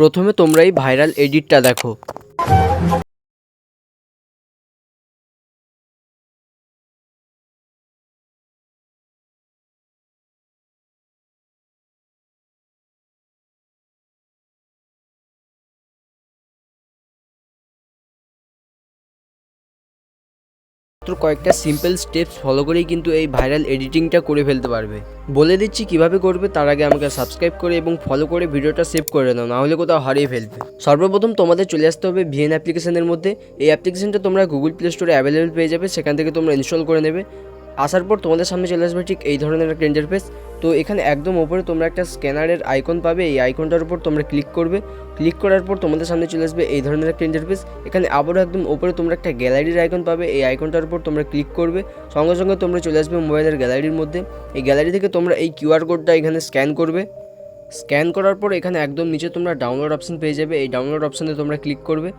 প্রথমে তোমরা এই ভাইরাল এডিটটা দেখো। মাত্র কয়েকটা সিম্পল স্টেপস ফলো করেই কিন্তু এই ভাইরাল এডিটিংটা করে ফেলতে পারবে। বলে দিচ্ছি কিভাবে করবে, তার আগে আমাকে সাবস্ক্রাইব করে এবং ফলো করে ভিডিওটা সেভ করে নাও, নাহলে কোথাও হারিয়ে ফেলবে। সর্বপ্রথম তোমাদের চলে আসতে হবে ভিএন অ্যাপ্লিকেশনের মধ্যে। এই অ্যাপ্লিকেশনটা তোমরা গুগল প্লে স্টোরে অ্যাভেলেবেল পেয়ে যাবে, সেখান থেকে তোমরা ইনস্টল করে নেবে। আসার পর তোমাদের সামনে চলে আসবে ঠিক এই ধরনের একটা ইন্টারফেস। তো এখানে একদম ওপরে তোমরা একটা স্ক্যানারের আইকন পাবে, এই আইকনটার উপর তোমরা ক্লিক করবে। ক্লিক করার পর তোমাদের সামনে চলে আসবে এই ধরনের একটা ইন্টারফেস। এখানে আবারও একদম ওপরে তোমরা একটা গ্যালারির আইকন পাবে, এই আইকনটার উপর তোমরা ক্লিক করবে। সঙ্গে সঙ্গে তোমরা চলে আসবে মোবাইলের গ্যালারির মধ্যে। এই গ্যালারি থেকে তোমরা এই কিউআর কোডটা এখানে স্ক্যান করবে। স্ক্যান করার পর এখানে একদম নিচে তোমরা ডাউনলোড অপশন পেয়ে যাবে, এই ডাউনলোড অপশানে তোমরা ক্লিক করবে।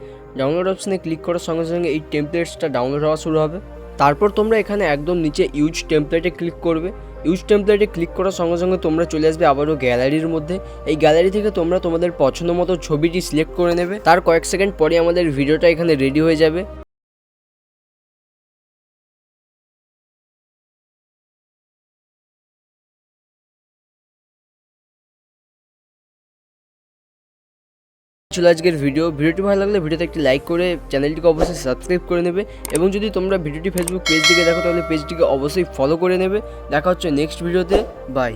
ডাউনলোড অপশানে ক্লিক করার সঙ্গে সঙ্গে এই টেমপ্লেটসটা ডাউনলোড হওয়া শুরু হবে। তারপর তোমরা এখানে একদম নিচে ইউজ টেমপ্লেটে ক্লিক করবে। ইউজ টেমপ্লেটে ক্লিক করার সঙ্গে সঙ্গে তোমরা চলে আসবে আবারও গ্যালারির মধ্যে। এই গ্যালারি থেকে তোমরা তোমাদের পছন্দ মতো ছবিটি সিলেক্ট করে নেবে। তার কয়েক সেকেন্ড পরে আমাদের ভিডিওটা এখানে রেডি হয়ে যাবে। ছিল আজকের ভিডিওটি ভালো লাগলে ভিডিওতে একটি লাইক করে চ্যানেলটিকে অবশ্যই সাবস্ক্রাইব করে নেবে। এবং যদি তোমরা ভিডিওটি ফেসবুক পেজ থেকে দেখো তাহলে পেজটিকে অবশ্যই ফলো করে নেবে। দেখা হচ্ছে নেক্সট ভিডিওতে। বাই।